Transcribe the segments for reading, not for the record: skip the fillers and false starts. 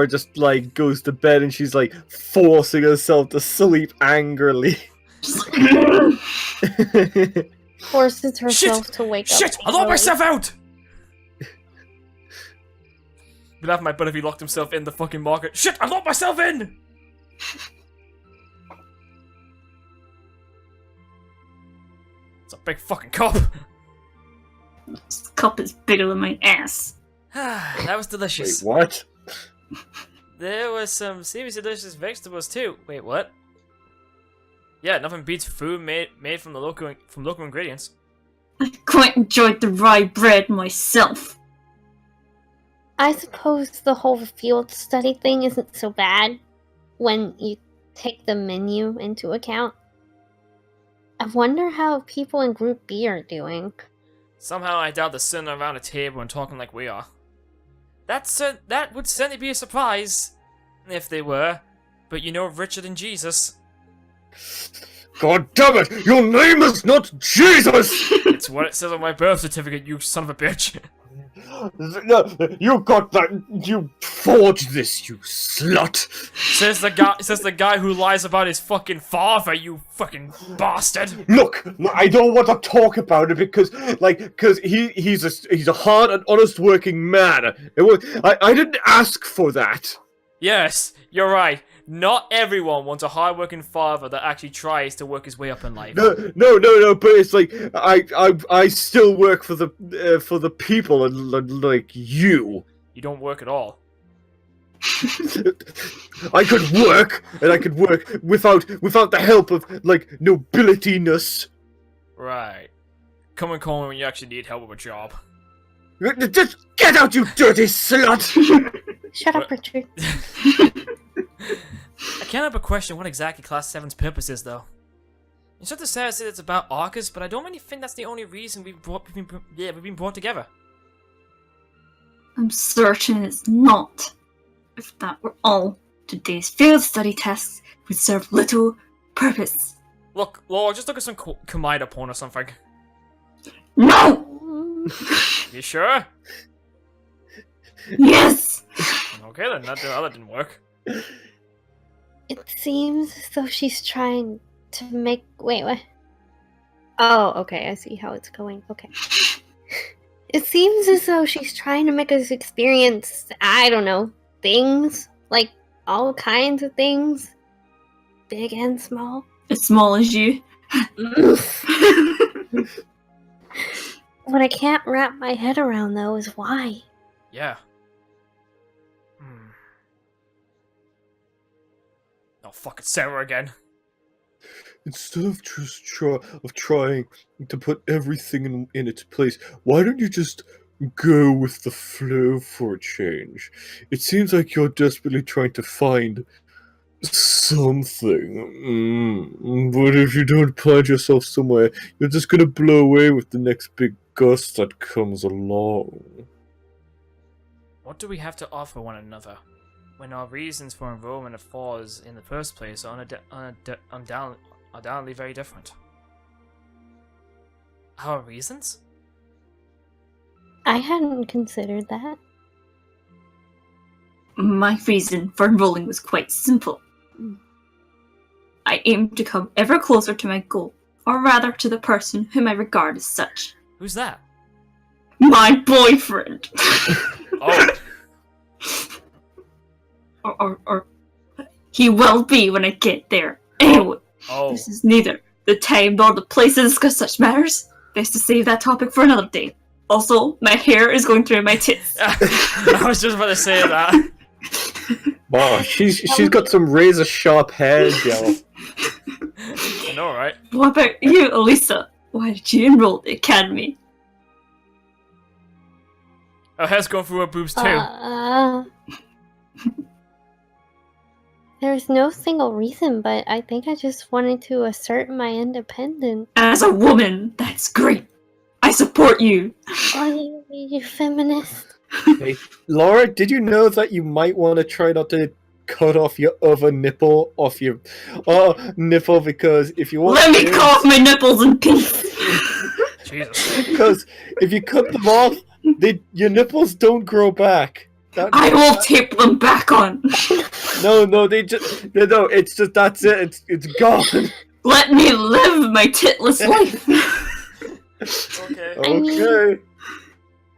Laura just like goes to bed and she's like forcing herself to sleep angrily. Forces herself to wake up. Shit! I locked myself out! But that might if he locked himself in the fucking market. Shit! I locked myself in! It's a big fucking cup. This cup is bigger than my ass. That was delicious. Wait, what? There was some seriously delicious vegetables too. Wait, what? Yeah, nothing beats food made from the local ingredients. I quite enjoyed the rye bread myself. I suppose the whole field study thing isn't so bad when you take the menu into account. I wonder how people in Group B are doing. Somehow I doubt they're sitting around a table and talking like we are. That would certainly be a surprise if they were. But you know Richard and Jesus. God damn it! Your name is not Jesus! It's what it says on my birth certificate, you son of a bitch. No, you got that. You forged this, you slut. Says the guy who lies about his fucking father, you fucking bastard. Look, I don't want to talk about it because he's a hard and honest working man. I didn't ask for that. Yes, you're right. Not everyone wants a hard-working father that actually tries to work his way up in life. No, but it's like I still work for the people and like you. You don't work at all. I could work, and I could work without the help of like nobility-ness. Right. Come and call me when you actually need help with a job. Just get out, you dirty slut! Shut up, Richard. I can't help but question what exactly Class 7's purpose is, though. Instructor Sarah said it's about Arcus, but I don't really think that's the only reason we've been brought together. I'm certain it's not. If that were all, today's field study tests would serve little purpose. Look, Laura, just look at some Kamida porn or something. No! You sure? Yes! Okay then, that didn't work. It seems as though she's trying to make... Wait, what? Oh, okay, I see how it's going. Okay. It seems as though she's trying to make us experience, I don't know, things. Like, all kinds of things. Big and small. As small as you. What I can't wrap my head around, though, is why. Yeah. Oh, fuck, it's Sarah again. Instead of just trying to put everything in its place, why don't you just go with the flow for a change? It seems like you're desperately trying to find something. But if you don't plant yourself somewhere, you're just gonna blow away with the next big gust that comes along. What do we have to offer one another, when our reasons for enrollment of falls in the first place are undoubtedly very different? Our reasons? I hadn't considered that. My reason for enrolling was quite simple. I aim to come ever closer to my goal, or rather to the person whom I regard as such. Who's that? My boyfriend! Oh. or he will be when I get there. Anyway, This is neither the time nor the place to discuss such matters. Best to save that topic for another day. Also, my hair is going through my tits. I was just about to say that. Wow, she's got some razor sharp hair, yo. I know, right? What about you, Elisa? Why did you enroll at the academy? Her hair's going through her boobs too. There's no single reason, but I think I just wanted to assert my independence. As a woman, that's great. I support you. Oh, you feminist. Hey, Laura, did you know that you might want to try not to cut off your other nipple off your nipple, because if you want Let me cut off my nipples in peace. Jesus. Because if you cut them off, your nipples don't grow back. I will tape them back on. No, they just no. It's just that's it. It's gone. Let me live my titless life. Okay. I mean- Okay.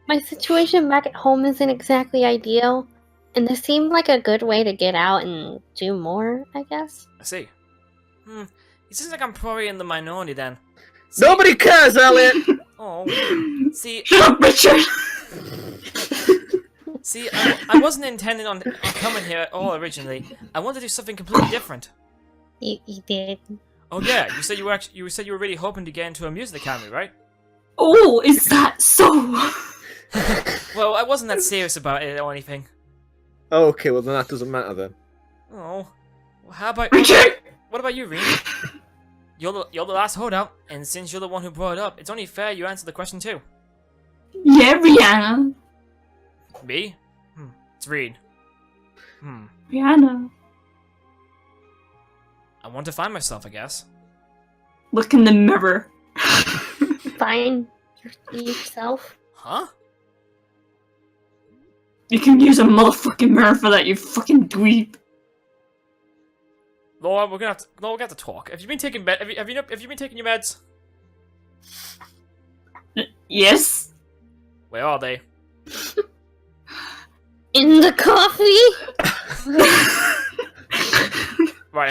My situation back at home isn't exactly ideal, and this seemed like a good way to get out and do more, I guess. I see. It seems like I'm probably in the minority then. See, Nobody cares, Elliot. Oh. See, Shut up, Richard. see, I wasn't intending on coming here at all originally. I wanted to do something completely different. You did. Oh yeah, you said you said you were really hoping to get into a music academy, right? Oh, is that so? Well, I wasn't that serious about it or anything. Oh, okay, well then that doesn't matter then. Oh. Well, how about Richard! what about you, Reem? You're the last holdout, and since you're the one who brought it up, it's only fair you answer the question too. Yeah, Rihanna. Me? It's Reed. Rihanna. I want to find myself, I guess. Look in the mirror. Find yourself. Huh? You can use a motherfucking mirror for that, you fucking dweeb. Laura, we're gonna have to talk. Have you been taking have you been taking your meds? Yes? Where are they? In the coffee? Right,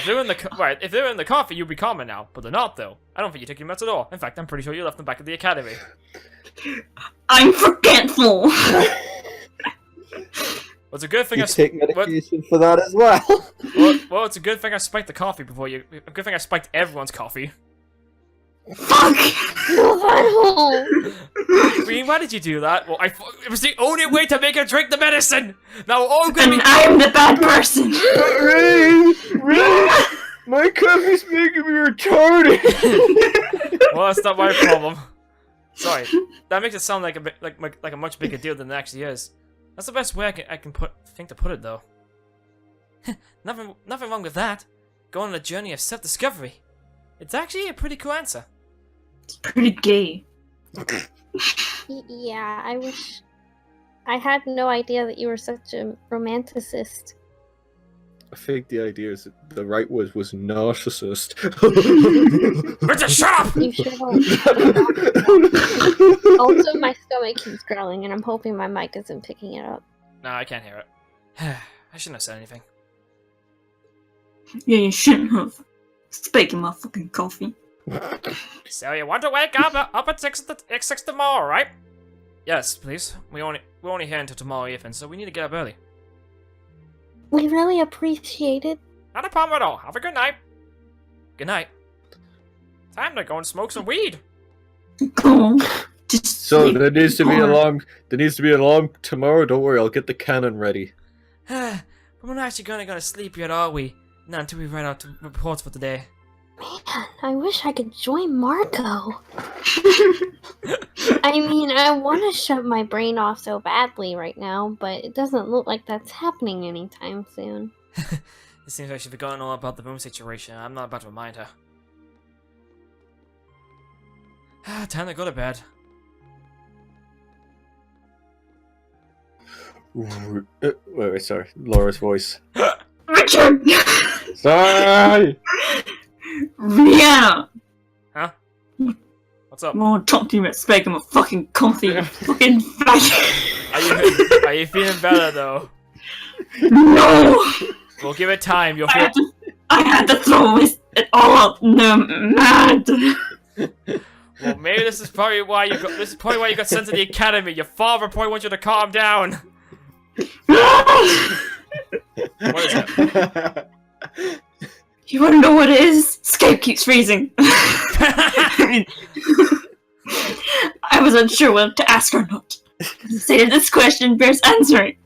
if they're in the coffee, you'll be calmer now. But they're not, though. I don't think you took your meds at all. In fact, I'm pretty sure you left them back at the academy. I'm forgetful. Well, it's a good thing You take Well, medication for that as well. it's a good thing I spiked the coffee before you. A good thing I spiked everyone's coffee. Fuck. No, butthole. Reem, why did you do that? Well, it was the only way to make her drink the medicine. Now all good. And I'm the bad person. Ray, my coffee's making me retarded. Well, that's not my problem. Sorry, that makes it sound like a much bigger deal than it actually is. That's the best way I can think to put it, though. Nothing wrong with that. Go on a journey of self-discovery. It's actually a pretty cool answer. It's pretty gay. Yeah, I wish. I had no idea that you were such a romanticist. I think the idea is that the right word was narcissist. Richard, shut up! You should have. Also, my stomach keeps growling, and I'm hoping my mic isn't picking it up. No, I can't hear it. I shouldn't have said anything. Yeah, you shouldn't have. Speaking my fucking coffee. So you want to wake up at 6 tomorrow, right? Yes, please. We're only here until tomorrow evening, so we need to get up early. We really appreciate it. Not a problem at all. Have a good night. Good night. Time to go and smoke some weed. Go. Just So sleep there needs to be more. a long tomorrow. Don't worry, I'll get the cannon ready. But we're not actually gonna go to sleep yet, are we? Not until we write out the reports for today. Man, I wish I could join Marco. I mean, I want to shut my brain off so badly right now, but it doesn't look like that's happening anytime soon. It seems like she's forgotten all about the room situation. I'm not about to remind her. Time to go to bed. Wait, sorry. Laura's voice. Richard! Sorry! Rihanna! Huh? What's up? I won't talk to you about speaking my fucking coffee, you fucking fag. Are you feeling better though? No! We'll give it time. You'll feel. I had to throw it all out. No, I'm mad. Well, maybe this is probably why you got sent to the academy. Your father probably wants you to calm down. What is it? You wanna know what it is? Skype keeps freezing. I was unsure whether to ask or not. Say that this question bears answering.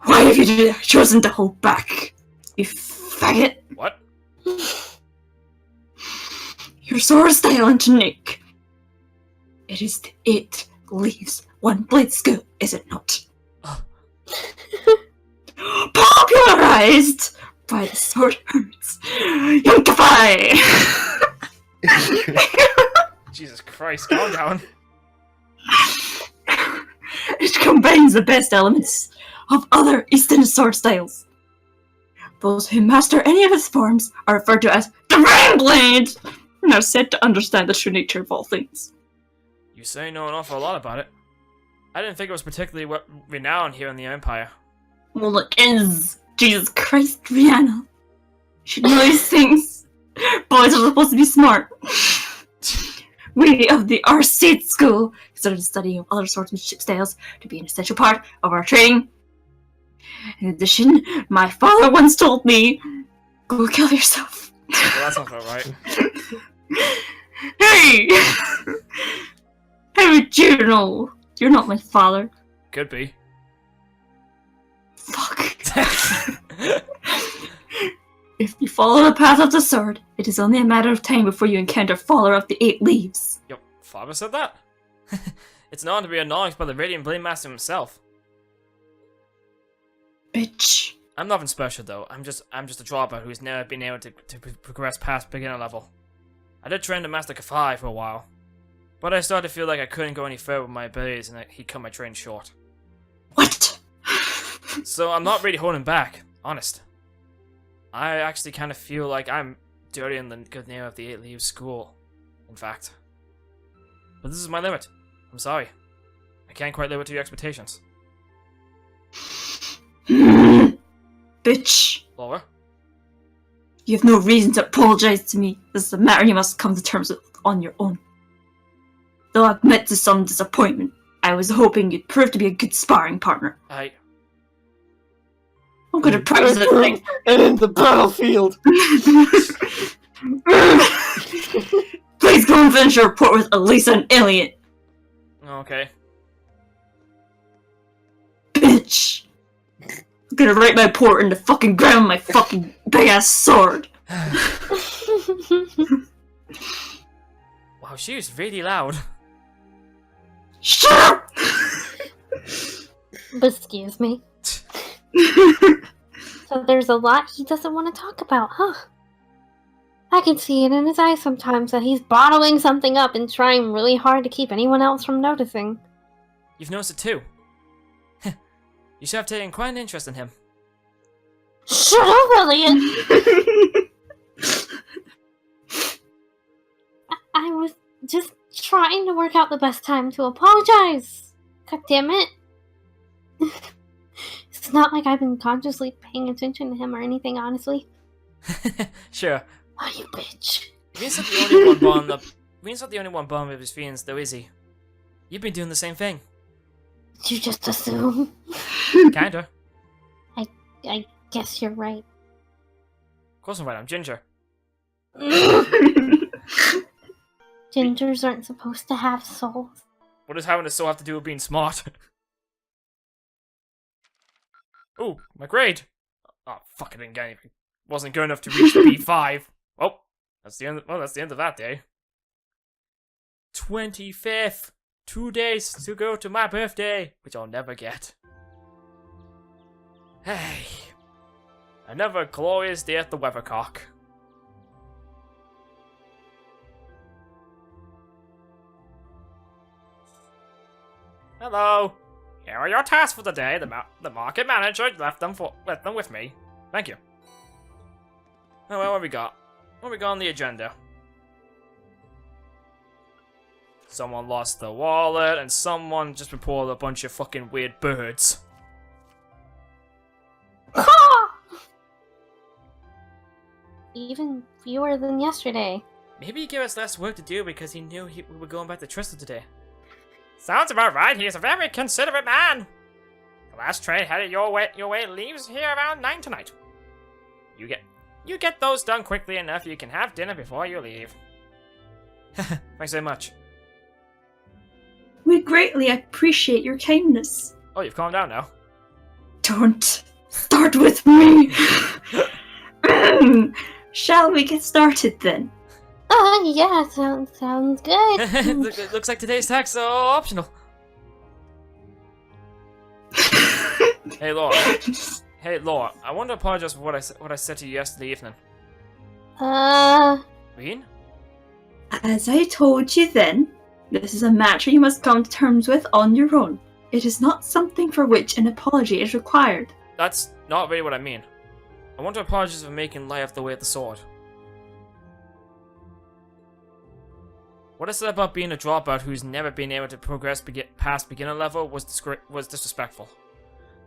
Why have you chosen to hold back, you faggot? What? Your sword style and technique. It leaves one blade skill, is it not? Popularized by the sword hermits. Yonkify! Jesus Christ, calm down. It combines the best elements of other Eastern sword styles. Those who master any of its forms are referred to as Divine Blade, and are said to understand the true nature of all things. You say know an awful lot about it. I didn't think it was particularly renowned here in the Empire. Well, it is. Jesus Christ, Rihanna. You should know these things. Boys are supposed to be smart. We of the R-State School consider the study of other swordsmanship styles to be an essential part of our training. In addition, my father once told me, "Go kill yourself." Well, that sounds about right. Hey! How did you know? You're not my father. Could be. Fuck. If you follow the path of the sword, it is only a matter of time before you encounter Follower of the Eight Leaves. Your father said that? It's known to be acknowledged by the Radiant Blade Master himself. Bitch. I'm nothing special though. I'm just a dropout who's never been able to progress past beginner level. I did train to Master Kafai for a while, but I started to feel like I couldn't go any further with my abilities, and he cut my training short. What? So I'm not really holding back, honest. I actually kind of feel like I'm dirty in the good name of the Eight Leaves School, in fact. But this is my limit. I'm sorry. I can't quite live up to your expectations. Bitch. Laura? You have no reason to apologize to me. This is a matter you must come to terms with on your own. Though I've met to some disappointment, I was hoping you'd prove to be a good sparring partner. I'm gonna practice that thing. And in the battlefield! Please go and finish your report with Elisa and Elliot. Okay. Bitch. I'm gonna write my report in the fucking ground with my fucking big ass sword. Wow, she was really loud. Shut up! Excuse me. So there's a lot he doesn't want to talk about, huh? I can see it in his eyes sometimes that he's bottling something up and trying really hard to keep anyone else from noticing. You've noticed it too. You should have taken quite an interest in him. Shut up, Elliot! I was just trying to work out the best time to apologize. God damn it. It's not like I've been consciously paying attention to him or anything, honestly. Sure. Oh, you bitch. Vin's not the only one bombed up. Vin's not the only one bombed with his feelings, though, is he? You've been doing the same thing. You just assume. Kinda. I guess you're right. Of course I'm right, I'm Ginger. Gingers aren't supposed to have souls. What does having a soul have to do with being smart? Ooh, my grade! Oh, fuck, I didn't get anything. Wasn't good enough to reach B5. Oh, that's the end of that day. 25th! 2 days to go to my birthday, which I'll never get. Hey. Another glorious day at the Weathercock. Hello. Here are your tasks for the day. The market manager left them with me. Thank you. Oh, well, what we got? What we got on the agenda? Someone lost their wallet, and someone just reported a bunch of fucking weird birds. Even fewer than yesterday. Maybe he gave us less work to do because he knew we were going back to Trista today. Sounds about right. He is a very considerate man. The last train headed your way leaves here around 9 tonight. You get those done quickly enough. You can have dinner before you leave. Thanks so much. We greatly appreciate your kindness. Oh, you've calmed down now. Don't start with me. Shall we get started then? Yeah, sounds good. It looks like today's tasks are optional. Hey, Laura. Hey, Laura. I want to apologize for what I said to you yesterday evening. Bean? As I told you then, this is a matter you must come to terms with on your own. It is not something for which an apology is required. That's not really what I mean. I want to apologize for making light of the way of the sword. What I said about being a dropout who's never been able to progress past beginner level was disrespectful.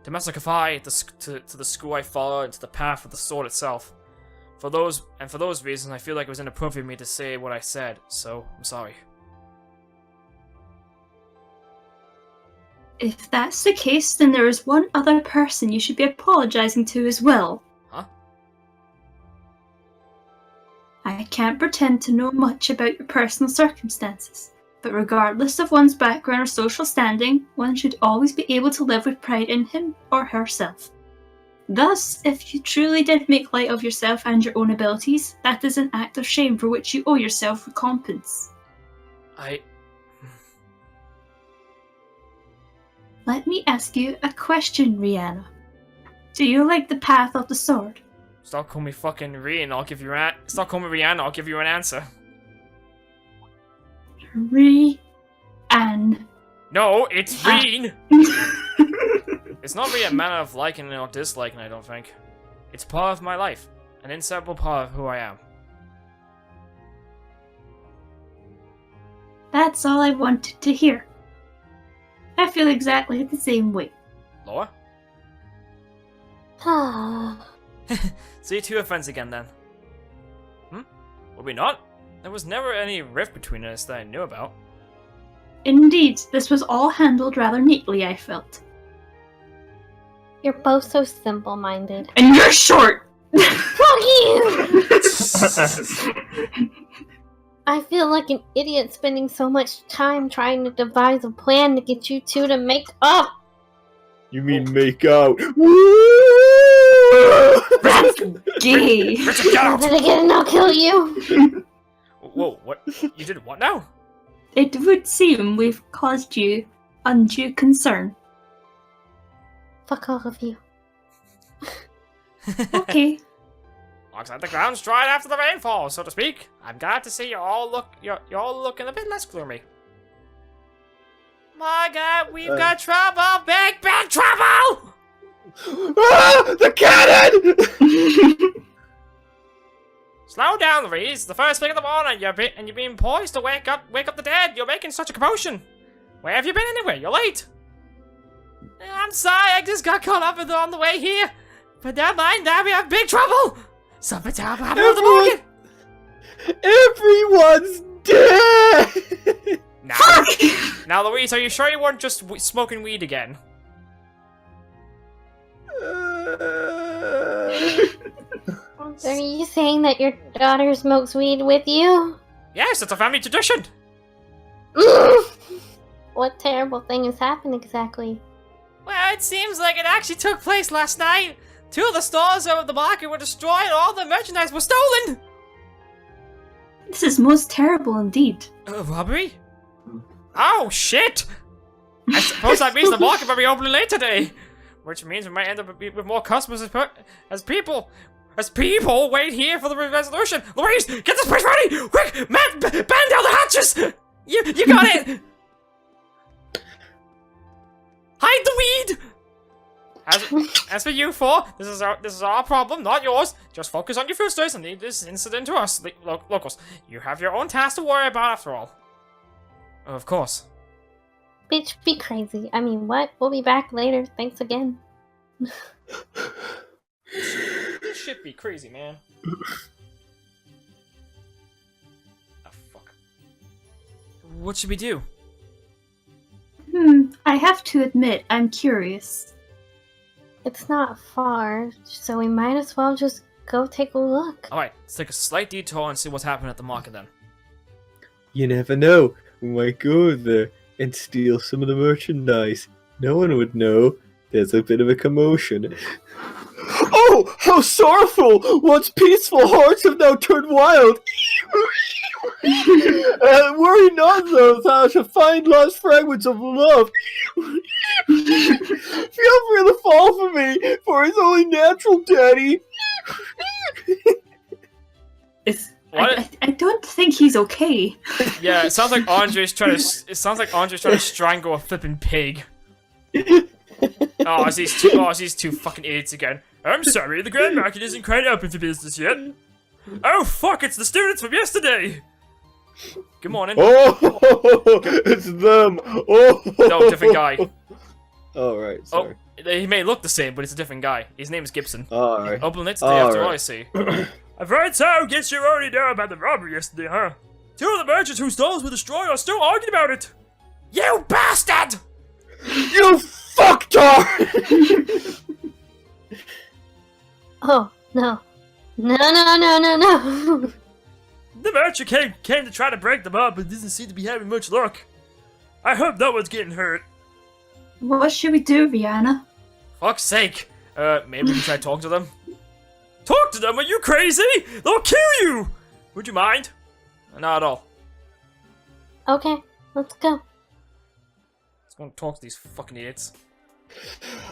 To Masakafai, to the school I follow, and to the path of the sword itself. For those reasons, I feel like it was inappropriate for me to say what I said, so I'm sorry. If that's the case, then there is one other person you should be apologizing to as well. Huh? I can't pretend to know much about your personal circumstances, but regardless of one's background or social standing, one should always be able to live with pride in him or herself. Thus, if you truly did make light of yourself and your own abilities, that is an act of shame for which you owe yourself recompense. Let me ask you a question, Rihanna. Do you like the path of the sword? Stop calling me fucking Rihanna, I'll give you Stop calling me Rihanna, I'll give you an answer. Rihanna. No, it's Reen! It's not really a matter of liking or disliking, I don't think. It's part of my life. An inseparable part of who I am. That's all I wanted to hear. I feel exactly the same way. Laura? Ah. So you two are friends again then? Were we not? There was never any rift between us that I knew about. Indeed, this was all handled rather neatly, I felt. You're both so simple-minded. And you're short! Fuck you! I feel like an idiot spending so much time trying to devise a plan to get you two to make up. You mean make out? That's gay! Richard, get out! Better get and I'll kill you. Whoa, what? You did what now? It would seem we've caused you undue concern. Fuck all of you. Okay. Looks like the ground's dried after the rainfall, so to speak. I'm glad to see you're all looking a bit less gloomy. My God, we've got trouble! Big trouble! Ah, the cannon! Slow down, Reese. The first thing in the morning, you're being poised to wake up the dead. You're making such a commotion. Where have you been anyway? You're late. I'm sorry, I just got caught up on the way here. But never mind, now we have big trouble. Something terrible happened on the market. Everyone's dead. Now, Louise, are you sure you weren't just smoking weed again? Are you saying that your daughter smokes weed with you? Yes, it's a family tradition. What terrible thing has happened exactly? Well, it seems like it actually took place last night. 2 of the stores of the market were destroyed and all the merchandise was stolen! This is most terrible indeed. Robbery? Oh, shit! I suppose that means the market will be opening late today. Which means we might end up with more customers as people wait here for the resolution. Louise, get this place ready! Quick! Matt, band down the hatches! You got it! Hide the weed! As for you four, this is our problem, not yours. Just focus on your food stores and leave this incident to us, locals. You have your own tasks to worry about after all. Of course. Bitch, be crazy. I mean, what? We'll be back later. Thanks again. This shit be crazy, man. Ah, fuck. What should we do? I have to admit, I'm curious. It's not far, so we might as well just go take a look. Alright, let's take a slight detour and see what's happening at the market then. You never know. We might go there and steal some of the merchandise. No one would know. There's a bit of a commotion. Oh, how sorrowful! Once peaceful hearts have now turned wild. Worry not, though, thou shalt find lost fragments of love. Feel free to fall for me, for it's only natural, Daddy. I don't think he's okay. Yeah, it sounds like Andre's trying to strangle a flippin' pig. Oh, it's these two fucking idiots again. I'm sorry, the Grand Market isn't quite open for business yet. Oh fuck, it's the students from yesterday! Good morning. Oh, it's them! Oh! No, different guy. Oh, right, sorry. Oh, he may look the same, but it's a different guy. His name is Gibson. Alright. Open it today after all I Alright. see. I've heard so, guess you already know about the robbery yesterday, huh? Two of the merchants whose stalls were destroyed are still arguing about it! You bastard! You fucktard! Oh, no. No. The merchant came to try to break them up, but doesn't seem to be having much luck. I hope no one's getting hurt. What should we do, Rihanna? Fuck's sake. Maybe we can try to talk to them. Talk to them? Are you crazy? They'll kill you! Would you mind? Not at all. Okay, let's go. Let's go and talk to these fucking idiots.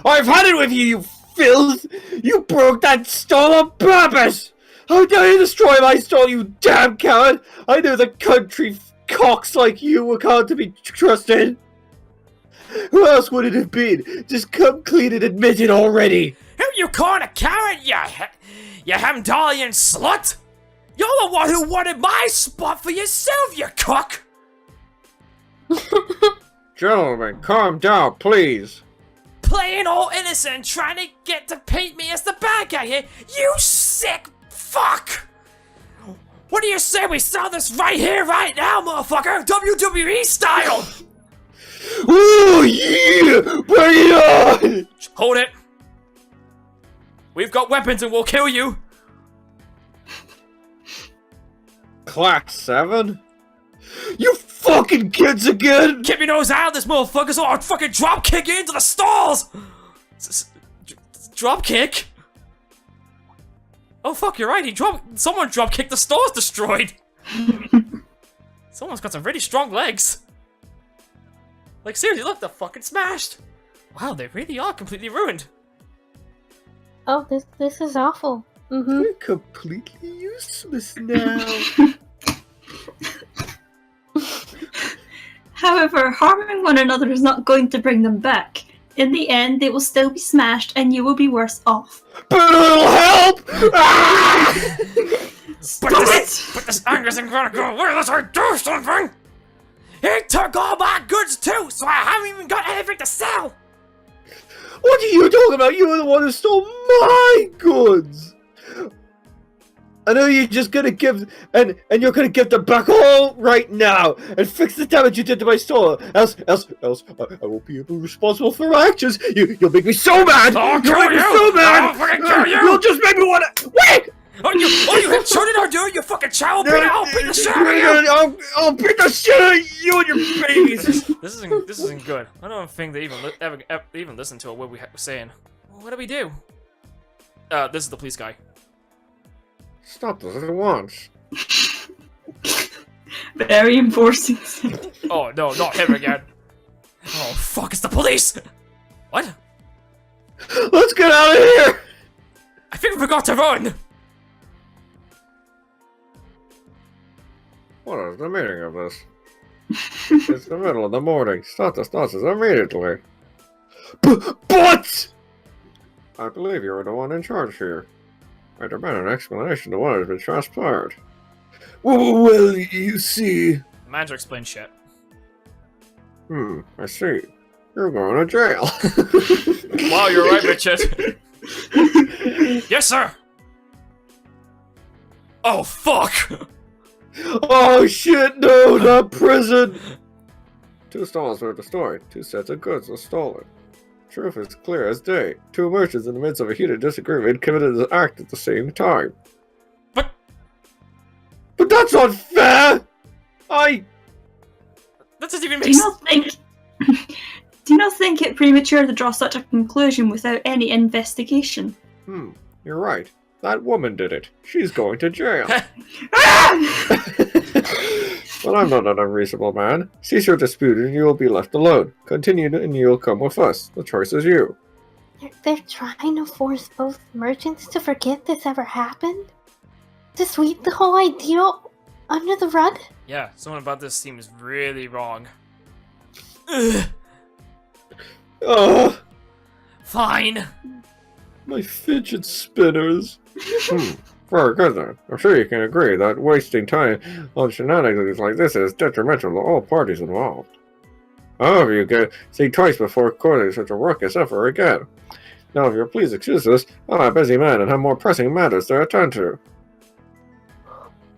I've had it with you, you filth! You broke that stall on purpose! How dare you destroy my stall, you damn coward! I knew the country cocks like you were can't to be trusted! Who else would it have been? Just come clean and admit it already! Who you calling a coward, you Hamdallian slut? You're the one who wanted my spot for yourself, you cock! Gentlemen, calm down, please. Playing all innocent, trying to get to paint me as the bad guy here, you sick fuck! What do you say we start this right here, right now, motherfucker? WWE style! Ooh, yeah! Bring it on! Hold it. We've got weapons and we'll kill you. Class 7? You fucking kids again! Keep your nose out of this, motherfuckers, or I'll fucking drop kick you into the stalls! Drop kick? Oh fuck, you're right, someone drop kicked the stalls destroyed! Someone's got some really strong legs. Like seriously, look, they're fucking smashed! Wow, they really are completely ruined. Oh, this is awful. Mm-hmm. You're completely useless now. However, harming one another is not going to bring them back. In the end, they will still be smashed and you will be worse off. But it'll help! Ah! But this anger isn't gonna go away unless I do something! He took all my goods too, so I haven't even got anything to sell! What are you talking about? You were the one who stole my goods! I know you're just gonna give, and you're gonna give them back all right now, and fix the damage you did to my store. Else, I won't be responsible for my actions. You'll make me so mad. I'll You'll kill make me you! so mad. I'll fucking kill you! You'll just make me wanna wait. Oh, you have children or do you fucking child beater? I'll beat the shit out of you! I'll beat the shit out of you and your babies. This isn't good. I don't think they even listened to what we were saying. What do we do? This is the police guy. Stop this at once. Very enforcing. Oh no, not him again. Oh fuck, it's the police! What? Let's get out of here. I think we forgot to run! What is the meaning of this? It's the middle of the morning. Stop this nonsense immediately. But! I believe you are the one in charge here. I demand an explanation to what has been transpired. Well, you see... Manager explained shit. I see. You're going to jail. Wow, you're right, Richard. Yes, sir! Oh, fuck! Oh shit, no, not prison! 2 stalls were destroyed. 2 sets of goods were stolen. Truth is clear as day. 2 merchants in the midst of a heated disagreement committed an act at the same time. But that's not fair! that doesn't even Do make you sense. not think? Do you not think it premature to draw such a conclusion without any investigation? You're right. That woman did it. She's going to jail. Well, I'm not an unreasonable man. Cease your dispute and you will be left alone. Continue and you'll come with us. The choice is you. They're trying to force both merchants to forget this ever happened? To sweep the whole idea under the rug? Yeah, something about this seems really wrong. Ugh. Ugh! Fine. My fidget spinners. Very good then. I'm sure you can agree that wasting time on shenanigans like this is detrimental to all parties involved. However, you can think twice before causing such a ruckus ever again. Now, if you'll please excuse us, I'm a busy man and have more pressing matters to attend to.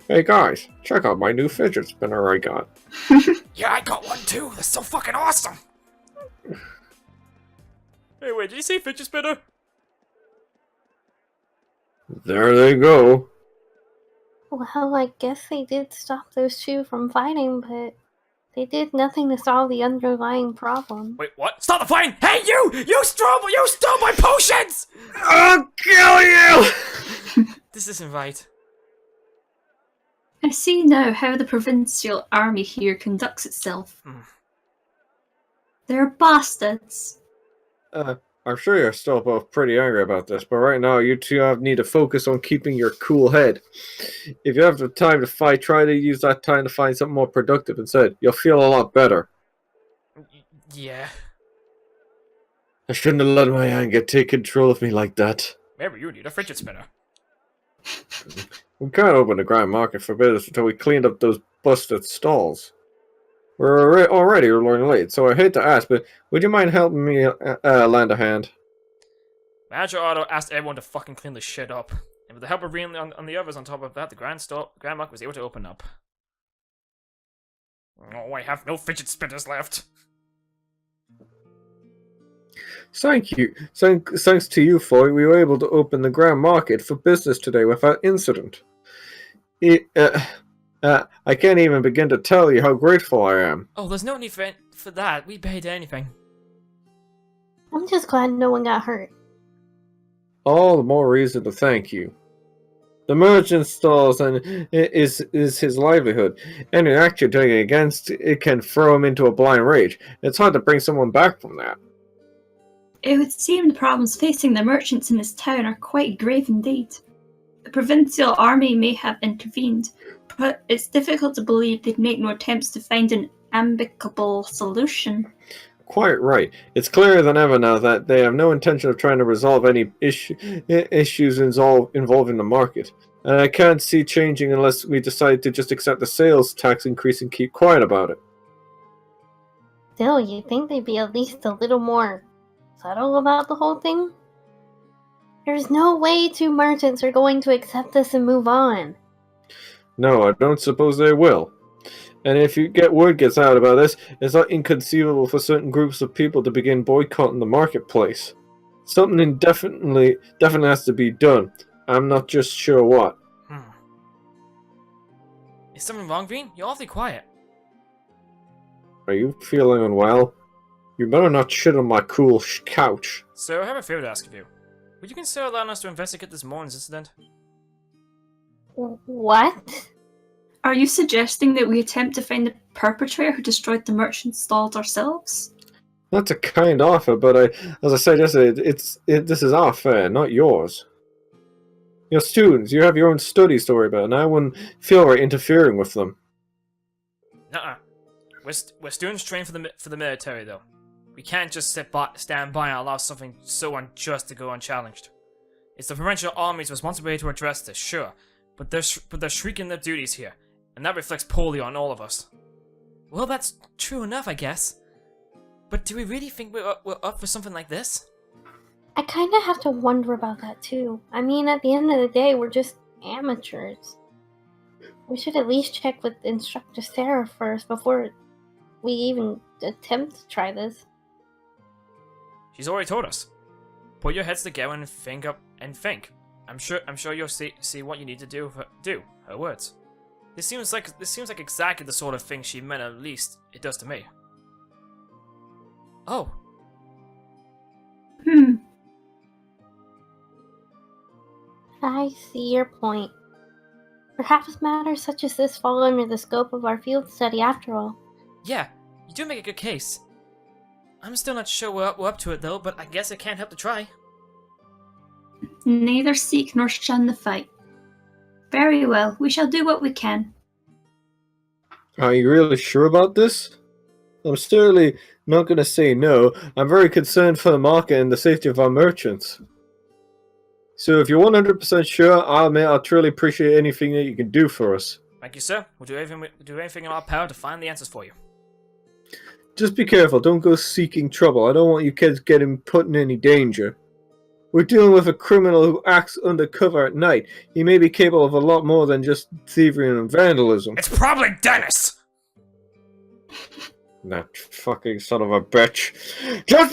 Hey guys, check out my new fidget spinner I got. Yeah, I got one too. That's so fucking awesome. Hey, wait, did you say fidget spinner? There they go. Well, I guess they did stop those two from fighting, but they did nothing to solve the underlying problem. Wait, what? Stop the fighting! Hey, you! You stole my potions! I'll kill you! This isn't right. I see now how the provincial army here conducts itself. They're bastards. I'm sure you're still both pretty angry about this, but right now you two need to focus on keeping your cool head. If you have the time to fight, try to use that time to find something more productive instead. You'll feel a lot better. Yeah. I shouldn't have let my anger take control of me like that. Maybe you need a fidget spinner. We can't open the grand market for business until we cleaned up those busted stalls. We're already running late, so I hate to ask, but would you mind helping me lend a hand? Manager Otto asked everyone to fucking clean the shit up. And with the help of Rian on the others on top of that, the grand market was able to open up. Oh, I have no fidget spinners left. Thank you. Thanks to you, Foy, we were able to open the grand market for business today without incident. I can't even begin to tell you how grateful I am. Oh, there's no need for that. We paid anything. I'm just glad no one got hurt. All the more reason to thank you. The merchant stalls and is his livelihood. Any action taken against it can throw him into a blind rage. It's hard to bring someone back from that. It would seem the problems facing the merchants in this town are quite grave indeed. The provincial army may have intervened, but it's difficult to believe they'd make no attempts to find an amicable solution. Quite right. It's clearer than ever now that they have no intention of trying to resolve any issues involving the market. And I can't see changing unless we decide to just accept the sales tax increase and keep quiet about it. Still, you'd think they'd be at least a little more subtle about the whole thing? There's no way two merchants are going to accept this and move on. No, I don't suppose they will. And if word gets out about this, it's not inconceivable for certain groups of people to begin boycotting the marketplace. Something definitely has to be done. I'm not just sure what. Is something wrong, Green? You're awfully quiet. Are you feeling unwell? You better not shit on my cool couch. So, I have a favor to ask of you. Would you consider allowing us to investigate this morning's incident? What? Are you suggesting that we attempt to find the perpetrator who destroyed the merchant stalls ourselves? That's a kind offer, but as I said yesterday, this is our affair, not yours. You're students, you have your own studies to worry about, and I wouldn't feel right interfering with them. Nuh-uh. We're students trained for the military, though. We can't just stand by and allow something so unjust to go unchallenged. It's the provincial army's responsibility to address this, sure, but they're shrieking their duties here, and that reflects poorly on all of us. Well, that's true enough, I guess. But do we really think we're up for something like this? I kinda have to wonder about that too. I mean, at the end of the day, we're just amateurs. We should at least check with Instructor Sarah first before we even attempt to try this. She's already told us. Put your heads together and think. I'm sure you'll see what you need to do. Her words. This seems like exactly the sort of thing she meant. At least it does to me. Oh. I see your point. Perhaps matters such as this fall under the scope of our field study after all. Yeah, you do make a good case. I'm still not sure we're up to it though, but I guess I can't help to try. Neither seek nor shun the fight. Very well, we shall do what we can. Are you really sure about this? I'm certainly not going to say no. I'm very concerned for the market and the safety of our merchants. So if you're 100% sure, I'll truly appreciate anything that you can do for us. Thank you, sir. We'll do anything in our power to find the answers for you. Just be careful. Don't go seeking trouble. I don't want you kids getting put in any danger. We're dealing with a criminal who acts undercover at night. He may be capable of a lot more than just thievery and vandalism. It's probably Dennis! That fucking son of a bitch. Just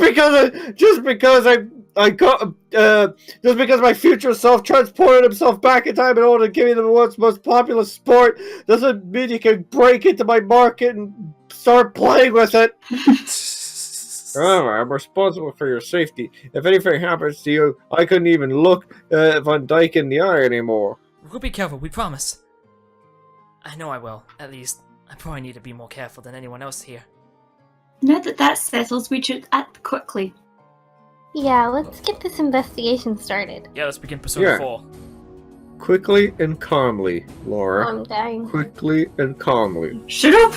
because my future self transported himself back in time in order to give me the world's most popular sport doesn't mean you can break into my market and start playing with it. Remember, I'm responsible for your safety. If anything happens to you, I couldn't even look Van Dyke in the eye anymore. We'll be careful, we promise. I know I will. At least, I probably need to be more careful than anyone else here. Now that that's settled, we should act quickly. Yeah, let's get this investigation started. Yeah, let's begin Persona 4. Quickly and calmly, Laura. I'm dying. Quickly and calmly. Shut up!